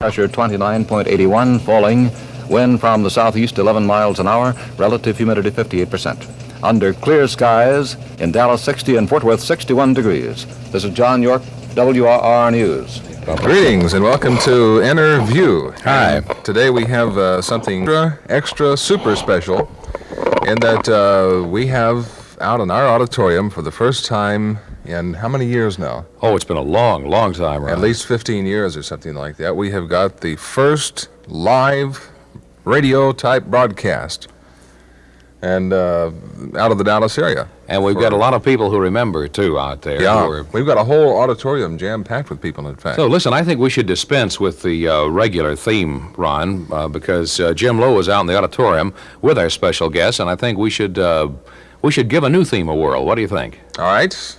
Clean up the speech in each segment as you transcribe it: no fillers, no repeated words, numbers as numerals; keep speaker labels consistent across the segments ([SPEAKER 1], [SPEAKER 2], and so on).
[SPEAKER 1] Pressure 29.81, falling. Wind from the southeast 11 miles an hour. Relative humidity 58%. Under clear skies in Dallas 60 and Fort Worth 61 degrees. This is John York, WRR News.
[SPEAKER 2] Greetings and welcome to Inner View. Hi. Today we have something extra super special in that we have out in our auditorium for the first time in how many years now?
[SPEAKER 3] Oh, it's been a long, long time, Ron.
[SPEAKER 2] At least 15 years or something like that. We have got the first live radio-type broadcast and out of the Dallas area.
[SPEAKER 3] And we've got a lot of people who remember, too, out there.
[SPEAKER 2] Yeah, we've got a whole auditorium jam-packed with people, in fact.
[SPEAKER 3] So, listen, I think we should dispense with the regular theme, Ron, because Jim Lowe is out in the auditorium with our special guest, and I think we should give a new theme a whirl. What do you think?
[SPEAKER 2] All right.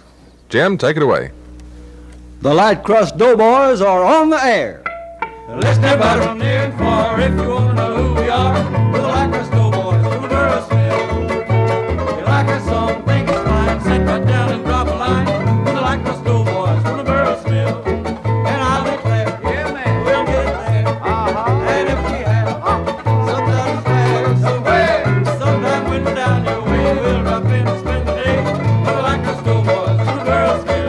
[SPEAKER 2] Jim, take it away.
[SPEAKER 4] The Light Crust Doughboys are on the air. Listen, everybody, from near and far, if you want to know who we are, we're the Light Crust Doughboys from the Burrisville. You like our song, think it's fine, sit right down and drop a line. We're the Light Crust Doughboys from the Burrisville. And I'll declare, yeah, man, we'll get it there. And if we have sometimes fair, somewhere, sometime when we're down your way, we'll drop in and spend the day. We're the Light Crust Doughboys from the Burrisville.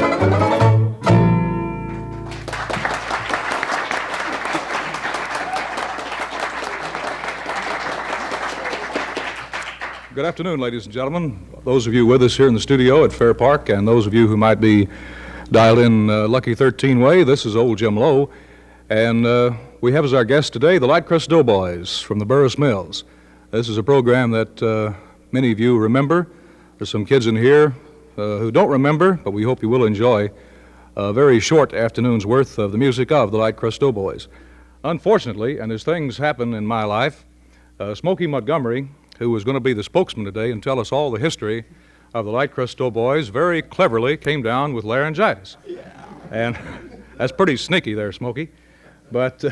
[SPEAKER 5] Good afternoon, ladies and gentlemen. Those of you with us here in the studio at Fair Park, and those of you who might be dialed in Lucky 13 way, this is old Jim Lowe. And we have as our guest today the Light Crust Doughboys from the Burris Mills. This is a program that many of you remember. There's some kids in here who don't remember, but we hope you will enjoy a very short afternoon's worth of the music of the Light Crust Doughboys. Unfortunately, and as things happen in my life, Smokey Montgomery, who was going to be the spokesman today and tell us all the history of the Light Crust Doughboys, very cleverly came down with laryngitis. Yeah. And that's pretty sneaky there, Smokey. But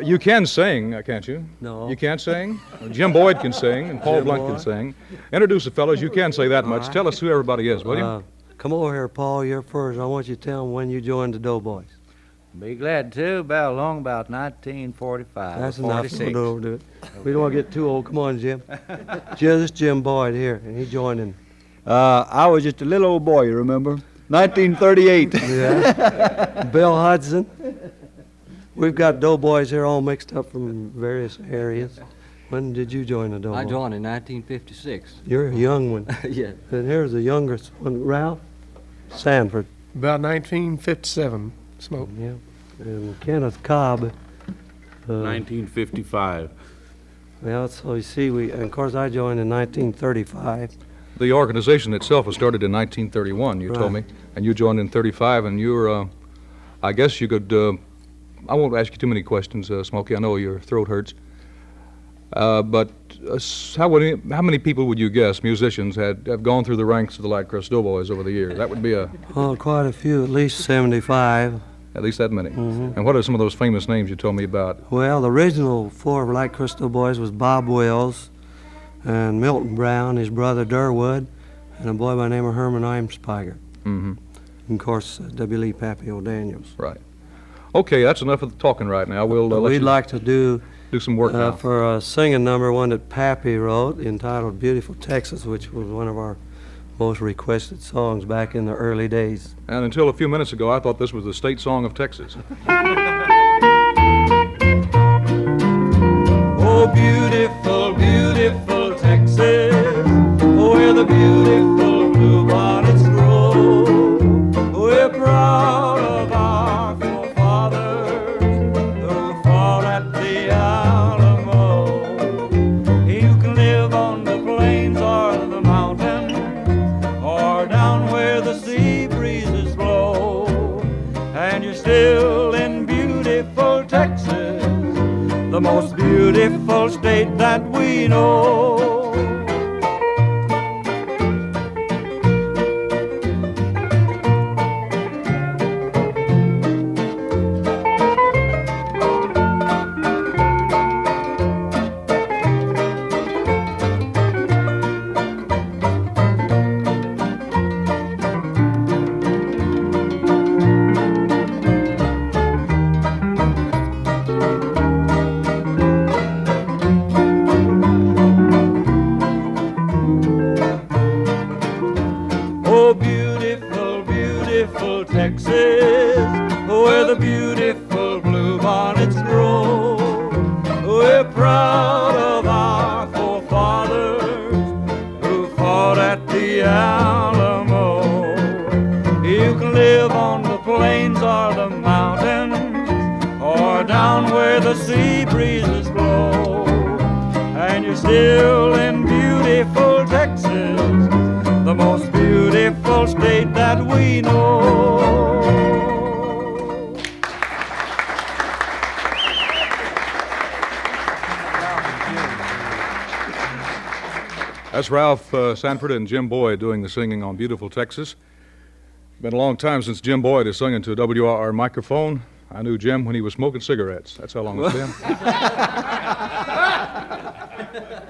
[SPEAKER 5] you can sing, can't you?
[SPEAKER 6] No.
[SPEAKER 5] You can't sing? Jim Boyd can sing, and Paul Blunt can sing. Introduce the fellows. You can say that much.
[SPEAKER 6] Right.
[SPEAKER 5] Tell us who everybody is, will you?
[SPEAKER 6] Come over here, Paul. You're first. I want you to tell them when you joined the Doughboys.
[SPEAKER 7] Be glad to. About 1945.
[SPEAKER 6] That's
[SPEAKER 7] or
[SPEAKER 6] enough.
[SPEAKER 7] 46.
[SPEAKER 6] Don't overdo it. We don't want to get too old. Come on, Jim. Just Jim Boyd here, and he joined in.
[SPEAKER 4] I was just a little old boy, you remember? 1938.
[SPEAKER 6] Yeah. Bill Hudson. We've got Doughboys here all mixed up from various areas. When did you join the Doughboys?
[SPEAKER 8] I joined in 1956.
[SPEAKER 6] You're a young one.
[SPEAKER 8] Yeah.
[SPEAKER 6] And here's the youngest one, Ralph Sanford.
[SPEAKER 9] About 1957, Smoke.
[SPEAKER 6] Yeah. And Kenneth Cobb.
[SPEAKER 10] 1955.
[SPEAKER 6] Well, so you see, and of course I joined in 1935.
[SPEAKER 5] The organization itself was started in 1931, you told me, and you joined in 35, and you're, I guess you could, I won't ask you too many questions, Smokey, I know your throat hurts, but how many people would you guess, musicians, have gone through the ranks of the Light Crust Doughboys over the years? That would be
[SPEAKER 6] Oh, quite a few, at least 75.
[SPEAKER 5] At least that many.
[SPEAKER 6] Mm-hmm.
[SPEAKER 5] And what are some of those famous names you told me about?
[SPEAKER 6] Well, the original four Light Crust Doughboys was Bob Wills and Milton Brown, his brother Durwood, and a boy by the name of Herman Eimspiger.
[SPEAKER 5] Mm-hmm.
[SPEAKER 6] And of course, W. Lee Papio Daniels.
[SPEAKER 5] Right. Okay, that's enough of the talking right now. We'll
[SPEAKER 6] We'd like to do
[SPEAKER 5] some work now.
[SPEAKER 6] For a singing number, one that Pappy wrote, entitled Beautiful Texas, which was one of our most requested songs back in the early days.
[SPEAKER 5] And until a few minutes ago, I thought this was the state song of Texas.
[SPEAKER 4] Oh, beautiful, beautiful Texas, where the beautiful bluebonnets grow. We're proud of our forefathers who fought at the Alamo. You can live on the plains or the mountains, or down where the sea breezes blow, and you're still in beautiful Texas, the most beautiful state that we know. the beautiful bluebonnets grow. We're proud of our forefathers who fought at the Alamo. You can live on the plains or the mountains, or down where the sea breezes blow, and you're still in beautiful Texas, the most beautiful state that we know.
[SPEAKER 5] That's Ralph Sanford and Jim Boyd doing the singing on Beautiful Texas. Been a long time since Jim Boyd has sung into a WRR microphone. I knew Jim when he was smoking cigarettes. That's how long it's been.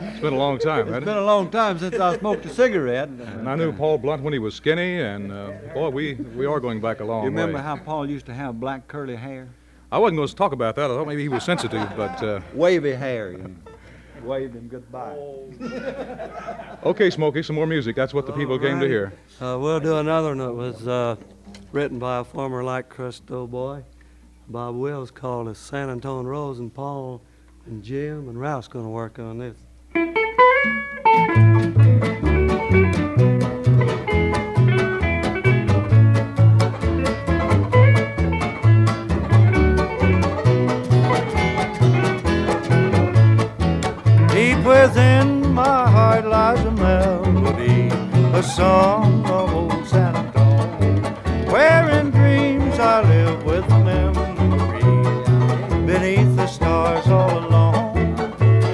[SPEAKER 5] It's been a long time, hasn't it?
[SPEAKER 7] It's been a long time since I smoked a cigarette.
[SPEAKER 5] And I knew Paul Blunt when he was skinny, and boy, we are going back a long way.
[SPEAKER 7] You remember how Paul used to have black curly hair?
[SPEAKER 5] I wasn't going to talk about that. I thought maybe he was sensitive, but...
[SPEAKER 7] Wavy hair. Waved him goodbye.
[SPEAKER 5] Okay, Smokey, some more music. That's what the people came to hear.
[SPEAKER 6] We'll do another one that was written by a former Light Crust Doughboy, Bob Wills, called the San Antonio Rose, and Paul and Jim and Ralph's going to work on this.
[SPEAKER 4] Deep within my heart lies a melody, a song of old San Antonio, where in dreams I live with memory, beneath the stars all alone.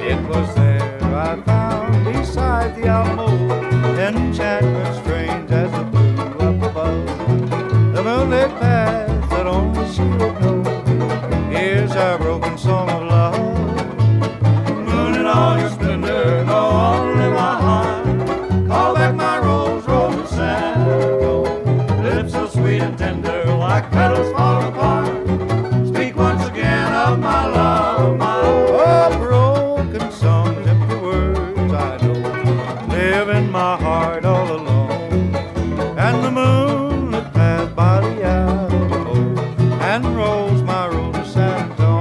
[SPEAKER 4] It was there I found beside the Alamo, enchantment strange as the blue up above, the moonlit path that only she would know. Here's our broken song of love. All your splendor, go on in my heart. Call back my rose, rose of San Antonio. Lips so sweet and tender, like petals falling apart. Speak once again of my love, my love. Oh, broken songs, empty words I know, live in my heart all alone. And the moon that passed by the Alamo, and rose my rose of San Antonio.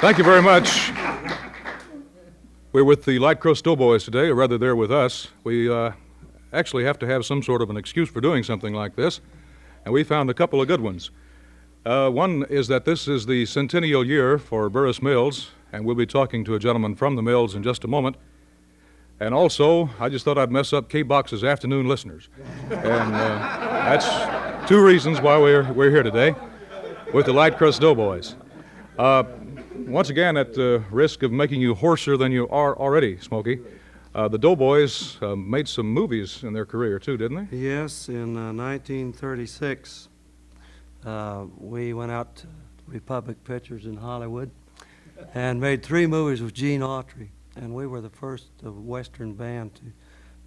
[SPEAKER 5] Thank you very much. We're with the Light Crust Doughboys today, or rather they're with us. We actually have to have some sort of an excuse for doing something like this, and we found a couple of good ones. One is that this is the centennial year for Burris Mills, and we'll be talking to a gentleman from the Mills in just a moment. And also, I just thought I'd mess up K-Box's afternoon listeners. And that's two reasons why we're here today with the Light Crust Doughboys. Once again, at the risk of making you hoarser than you are already, Smokey, the Doughboys made some movies in their career, too, didn't they?
[SPEAKER 6] Yes, in 1936, we went out to Republic Pictures in Hollywood and made 3 movies with Gene Autry. And we were the first Western band to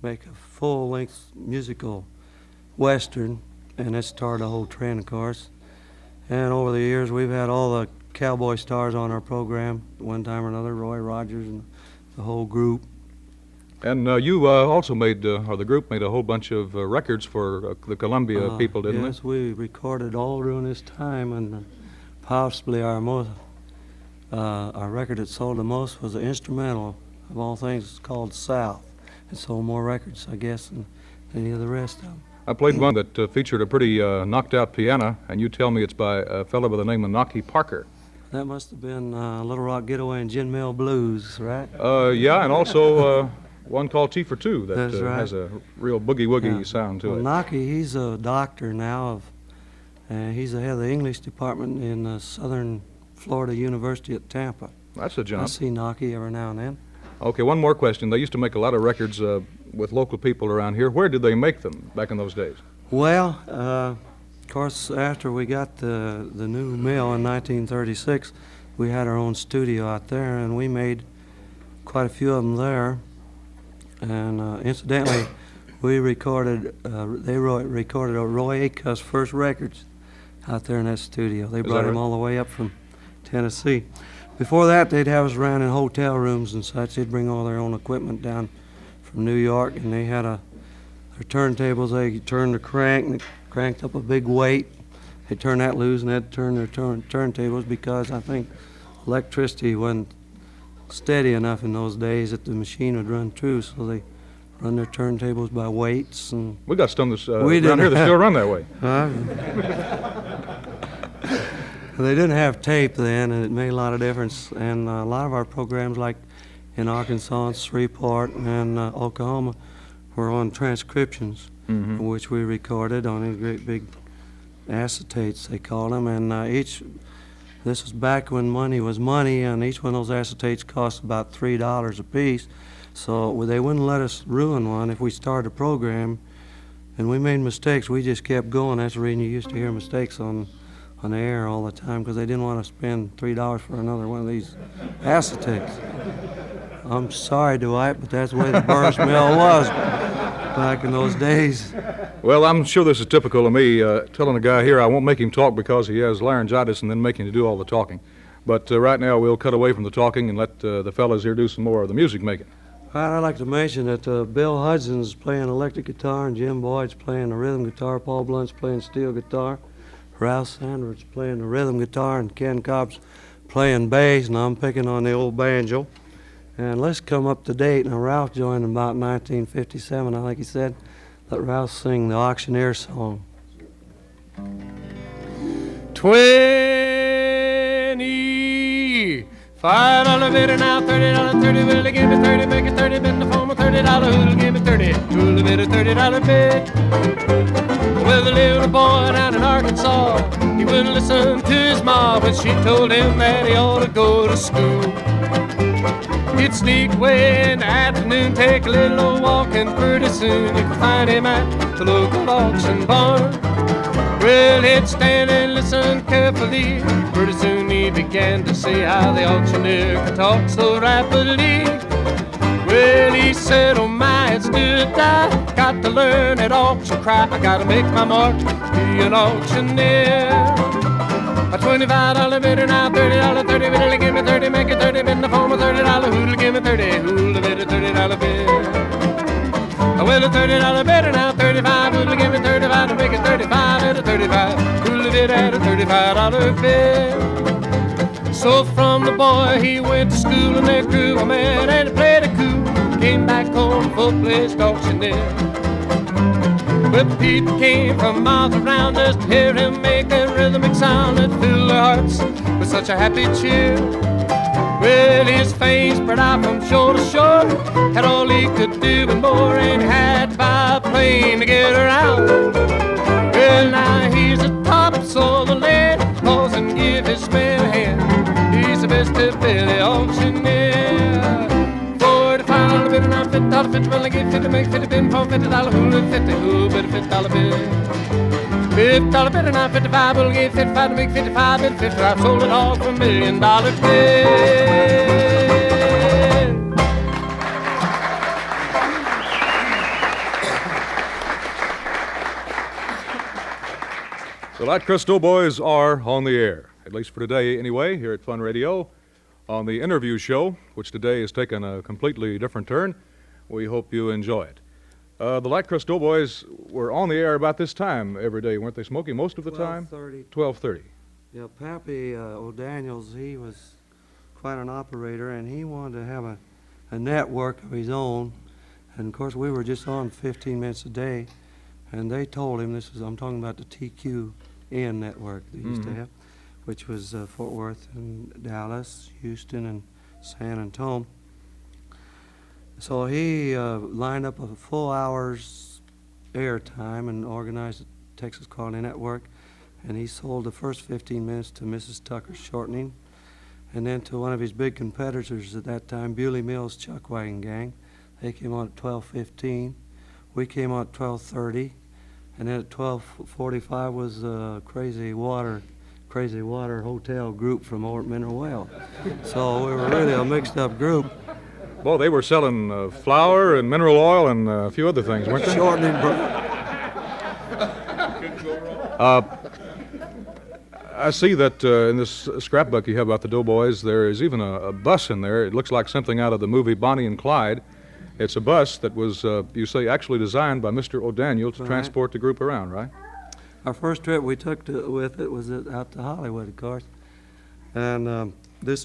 [SPEAKER 6] make a full-length musical Western, and it started a whole trend, of course. And over the years, we've had all the cowboy stars on our program, one time or another, Roy Rogers and the whole group.
[SPEAKER 5] And you also made, or the group made a whole bunch of records for the Columbia people, didn't
[SPEAKER 6] Yes, we recorded all during this time, and possibly our record that sold the most was the instrumental of all things called South. it sold more records, I guess, than any of the rest of them.
[SPEAKER 5] I played one that featured a pretty knocked-out piano, and you tell me it's by a fellow by the name of Knocky Parker.
[SPEAKER 6] That must have been Little Rock Getaway and Gin Mill Blues, right?
[SPEAKER 5] Yeah, and also one called T for Two that
[SPEAKER 6] That's right.
[SPEAKER 5] has a real boogie-woogie sound to
[SPEAKER 6] Well,
[SPEAKER 5] it.
[SPEAKER 6] Knocky, he's a doctor now. He's the head of the English department in Southern Florida University at Tampa.
[SPEAKER 5] That's a
[SPEAKER 6] I
[SPEAKER 5] jump.
[SPEAKER 6] see Knocky every now and then.
[SPEAKER 5] Okay, one more question. They used to make a lot of records with local people around here. Where did they make them back in those days?
[SPEAKER 6] Well, of course, after we got the new mill in 1936, we had our own studio out there, and we made quite a few of them there. And incidentally, we recorded, recorded Roy Acuff's first records out there in that studio. They brought him all the way up from Tennessee. Before that, they'd have us around in hotel rooms and such. They'd bring all their own equipment down from New York, and they had their turntables. They turned the crank, and they cranked up a big weight. They turned that loose, and they'd turn their turntables because I think electricity wasn't steady enough in those days that the machine would run true, so they run their turntables by weights. And
[SPEAKER 5] we got some around here that still run that way.
[SPEAKER 6] They didn't have tape then, and it made a lot of difference. And a lot of our programs, like in Arkansas and Shreveport and Oklahoma, were on transcriptions, which we recorded on these great big acetates, they called them. And this was back when money was money, and each one of those acetates cost about $3 a piece. So they wouldn't let us ruin one if we started a program. And we made mistakes. We just kept going. That's the reason you used to hear mistakes on the air all the time, because they didn't want to spend $3 for another one of these acetates. I'm sorry, Dwight, but that's the way the Burris Mill was back in those days.
[SPEAKER 5] Well, I'm sure this is typical of me, telling a guy here I won't make him talk because he has laryngitis and then make him do all the talking. But right now we'll cut away from the talking and let the fellas here do some more of the music making.
[SPEAKER 6] I'd like to mention that Bill Hudson's playing electric guitar and Jim Boyd's playing the rhythm guitar, Paul Blunt's playing steel guitar, Ralph Sanders playing the rhythm guitar, and Ken Cobb's playing bass, and I'm picking on the old banjo. And let's come up to date. Now, Ralph joined in about 1957, I think he said. Let Ralph sing the Auctioneer song.
[SPEAKER 9] 20 $5 bidder now, $30, 30, will they give me 30, make it 30, bid in the form of $30, who'll give me 30, who'll bid a $30 bid. Well, the little boy down in Arkansas, he wouldn't listen to his mom when she told him that he ought to go to school. He'd sneak away in the afternoon, take a little old walk, and pretty soon you could find him at the local auction barn. Well, he'd stand and listen carefully. Pretty soon he began to see how the auctioneer could talk so rapidly. Well, he said, oh my, it's good I got to learn that auction cry. I gotta make my mark, be an auctioneer. A $25 bidder now, $30, 30, bid'll give me 30, make it 30, bid in the form of $30, who'll give me 30, who'll bid a $30 bid. Well, a $30 bidder now, 35, who'll give me 35 to make it 35 at a 35, who'll bid at a $35 bid. So from the boy he went to school and there grew a man and he played a coup, came back home full-fledged auctioneer. But people came from miles around just to hear him make that rhythmic sound that filled their hearts with such a happy cheer. Well, his face spread out from shore to shore, had all he could do and more, and he had to buy a plane to get around. Well, now he's the top of the land, pause and give his man a hand. He's the best of Billy auctioneer. $45 bid and I'm $50, 50, well I get 50, make 50 bid for $50, who'll bid 50, who'll bid a $50 bid. $50 bid and I'm 55, we'll get 55 to make 55 bid 50. I've sold it all for $1 million bid.
[SPEAKER 5] The Light Crust Doughboys are on the air, at least for today anyway, here at Fun Radio, on the interview show, which today has taken a completely different turn. We hope you enjoy it. The Light Crust Doughboys were on the air about this time every day, weren't they, Smokey, most of the time? 12:30.
[SPEAKER 6] Yeah, Pappy O'Daniels, he was quite an operator, and he wanted to have a network of his own. And of course, we were just on 15 minutes a day, and they told him, I'm talking about the TQN network they used to have, which was Fort Worth and Dallas, Houston, and San Antonio. So he lined up a full hour's airtime and organized the Texas Quality Network, and he sold the first 15 minutes to Mrs. Tucker's Shortening, and then to one of his big competitors at that time, Bewley Mills Chuck Wagon Gang. They came on at 12:15. We came on at 12:30, and then at 12:45 was Crazy Water Hotel group from over at Mineral Well. So we were really a mixed-up group.
[SPEAKER 5] Well, they were selling flour and mineral oil and a few other things, weren't they?
[SPEAKER 6] Shortening.
[SPEAKER 5] I see that in this scrapbook you have about the Doughboys, there is even a bus in there. It looks like something out of the movie Bonnie and Clyde. It's a bus that was, you say, actually designed by Mr. O'Daniel to transport the group around, right?
[SPEAKER 6] Our first trip we took with it was out to Hollywood, of course. And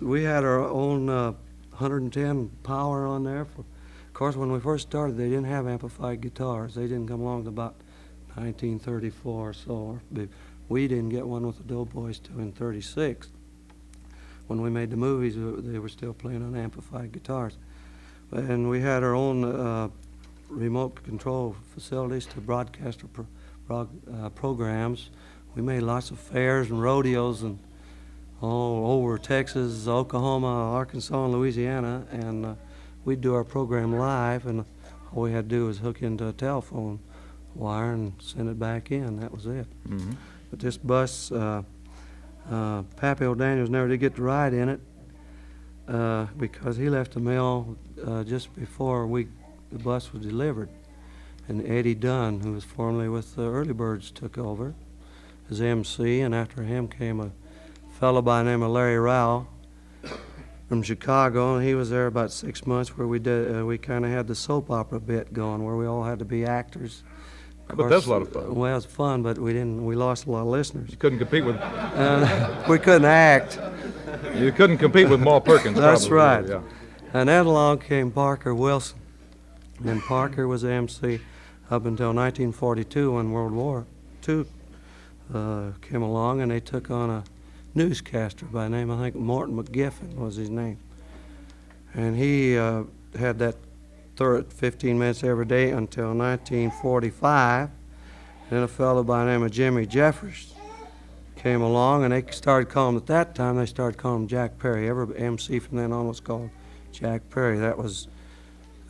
[SPEAKER 6] we had our own 110 power on there. Of course, when we first started, they didn't have amplified guitars. They didn't come along to about 1934 or so. We didn't get one with the Doughboys till in 36. When we made the movies, they were still playing on amplified guitars. And we had our own remote control facilities to broadcast our programs. We made lots of fairs and rodeos and all over Texas, Oklahoma, Arkansas, and Louisiana, and we'd do our program live, and all we had to do was hook into a telephone wire and send it back in. That was it.
[SPEAKER 5] Mm-hmm.
[SPEAKER 6] But this bus, Pappy O'Daniels never did get to ride in it because he left the mill just before the bus was delivered. And Eddie Dunn, who was formerly with the Early Birds, took over as MC, and after him came a fellow by the name of Larry Rowell from Chicago, and he was there about 6 months where we kind of had the soap opera bit going where we all had to be actors.
[SPEAKER 5] But that's a lot of fun.
[SPEAKER 6] Well, it was fun, but we lost a lot of listeners.
[SPEAKER 5] You couldn't compete with...
[SPEAKER 6] we couldn't act.
[SPEAKER 5] You couldn't compete with Ma Perkins.
[SPEAKER 6] That's
[SPEAKER 5] probably,
[SPEAKER 6] right.
[SPEAKER 5] Yeah.
[SPEAKER 6] And then along came Parker Wilson. And Parker was the MC up until 1942 when World War II came along, and they took on a newscaster by name, I think Morton McGiffin was his name. And he had that 15 minutes every day until 1945. Then a fellow by the name of Jimmy Jeffers came along, and they started calling him, at that time, they started calling him Jack Perry. Every MC from then on was called Jack Perry. That was,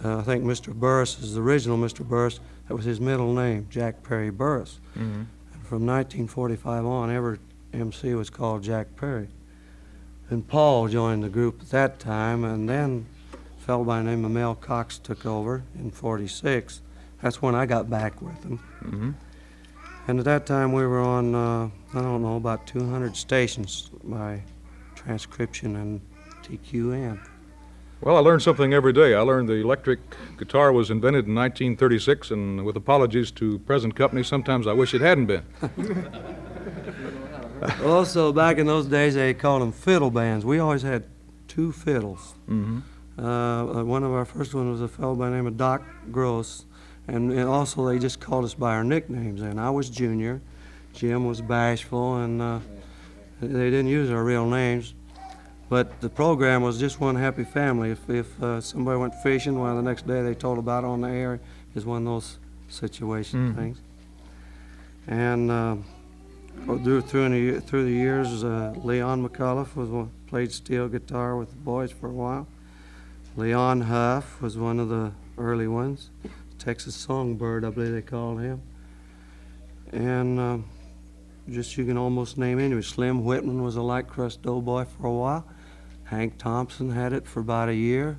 [SPEAKER 6] I think, Mr. Burris is the original Mr. Burris. That was his middle name, Jack Perry Burris.
[SPEAKER 5] Mm-hmm.
[SPEAKER 6] And from 1945 on, every MC was called Jack Perry. And Paul joined the group at that time, and then a fellow by the name of Mel Cox took over in 46. That's when I got back with him.
[SPEAKER 5] Mm-hmm.
[SPEAKER 6] And at that time we were on, I don't know, about 200 stations by transcription and TQN.
[SPEAKER 5] Well, I learned something every day. I learned the electric guitar was invented in 1936, and with apologies to present company, sometimes I wish it hadn't been.
[SPEAKER 6] Also, back in those days, they called them fiddle bands. We always had two fiddles.
[SPEAKER 5] Mm-hmm.
[SPEAKER 6] One of our first one was a fellow by the name of Doc Gross, and also they just called us by our nicknames. And I was Junior, Jim was Bashful, and they didn't use our real names. But the program was just one happy family. If somebody went fishing, well, the next day they told about it on the air. Is one of those situation things. And through the years, Leon McCullough played steel guitar with the boys for a while. Leon Huff was one of the early ones. Texas Songbird, I believe they called him. And just you can almost name any. Slim Whitman was a Light Crust Doughboy for a while. Hank Thompson had it for about a year.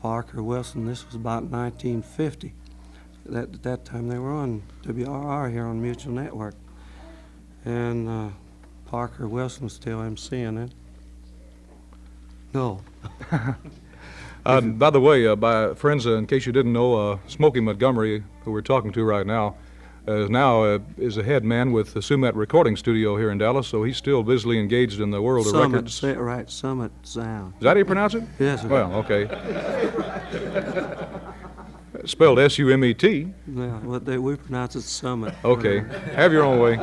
[SPEAKER 6] Parker Wilson, this was about 1950. At that time they were on WRR here on Mutual Network. And Parker Wilson was still emceeing it. No.
[SPEAKER 5] By the way, friends, in case you didn't know, Smokey Montgomery, who we're talking to right now, is a head man with the Sumet Recording Studio here in Dallas, so he's still busily engaged in the world of records.
[SPEAKER 6] Right, Summit Sound.
[SPEAKER 5] Is that how you pronounce it?
[SPEAKER 6] Yes, sir.
[SPEAKER 5] Well, okay. Spelled S-U-M-E-T.
[SPEAKER 6] Yeah, we pronounce it Summit.
[SPEAKER 5] Okay, have your own way.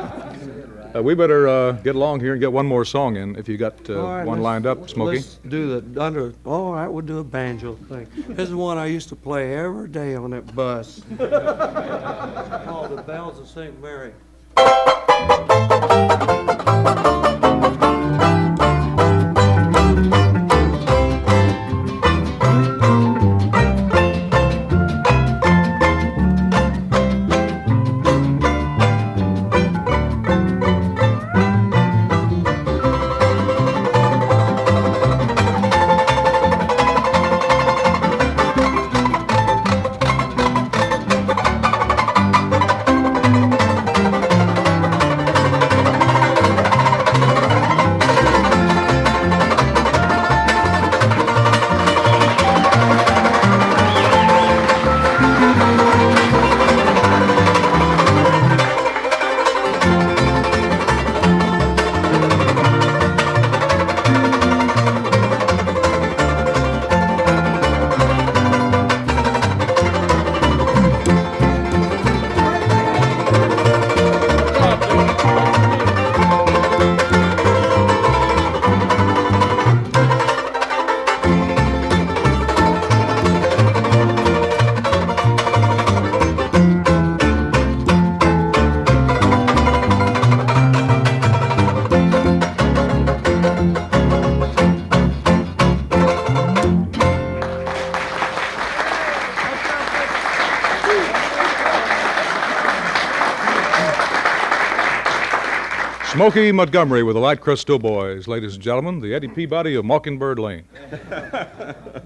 [SPEAKER 5] We better get along here and get one more song in, if you got
[SPEAKER 6] All right,
[SPEAKER 5] one lined up, Smokey.
[SPEAKER 6] Let's do all right, we'll do a banjo thing. This is one I used to play every day on that bus. Called The Bells of St. Mary.
[SPEAKER 5] Smokey Montgomery with the Light Crust Doughboys. Ladies and gentlemen, the Eddie Peabody of Mockingbird Lane.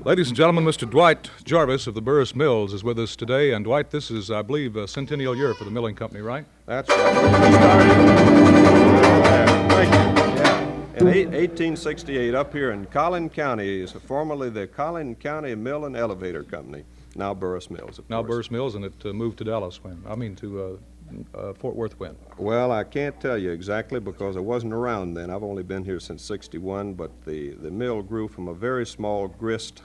[SPEAKER 5] Ladies and gentlemen, Mr. Dwight Jarvis of the Burris Mills is with us today. And Dwight, this is, I believe, a centennial year for the milling company, right?
[SPEAKER 10] That's right. Thank you. Yeah. In 1868, up here in Collin County, is formerly the Collin County Mill and Elevator Company, now Burris Mills, of
[SPEAKER 5] Now
[SPEAKER 10] course.
[SPEAKER 5] Burris Mills, and it moved to Dallas when? I mean, to Fort Worth when?
[SPEAKER 10] Well, I can't tell you exactly because I wasn't around then. I've only been here since '61, but the mill grew from a very small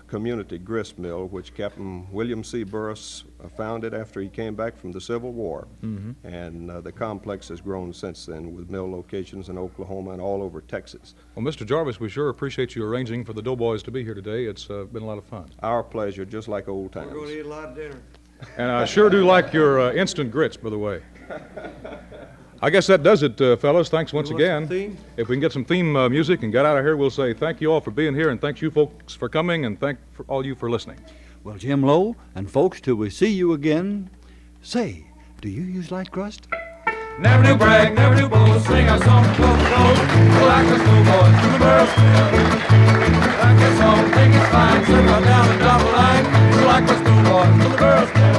[SPEAKER 10] community grist mill, which Captain William C. Burris founded after he came back from the Civil War.
[SPEAKER 5] Mm-hmm.
[SPEAKER 10] And the complex has grown since then with mill locations in Oklahoma and all over Texas.
[SPEAKER 5] Well, Mr. Jarvis, we sure appreciate you arranging for the Doughboys to be here today. It's been a lot of fun.
[SPEAKER 10] Our pleasure, just like old times.
[SPEAKER 6] We're going to eat a lot of dinner.
[SPEAKER 5] And I sure do like your instant grits, by the way. I guess that does it, fellas. Thanks once again. If we can get some theme music and get out of here, we'll say thank you all for being here, and thank you folks for coming, and thank all you for listening.
[SPEAKER 7] Well, Jim Lowe, and folks, till we see you again, say, do you use light crust?
[SPEAKER 4] Never do brag, never do boast, sing our song close to close. The Light Crust Doughboys from the Burris Mill. Like this song, think it's fine, circle down the double line. The Light Crust Doughboys from the Burris Mill.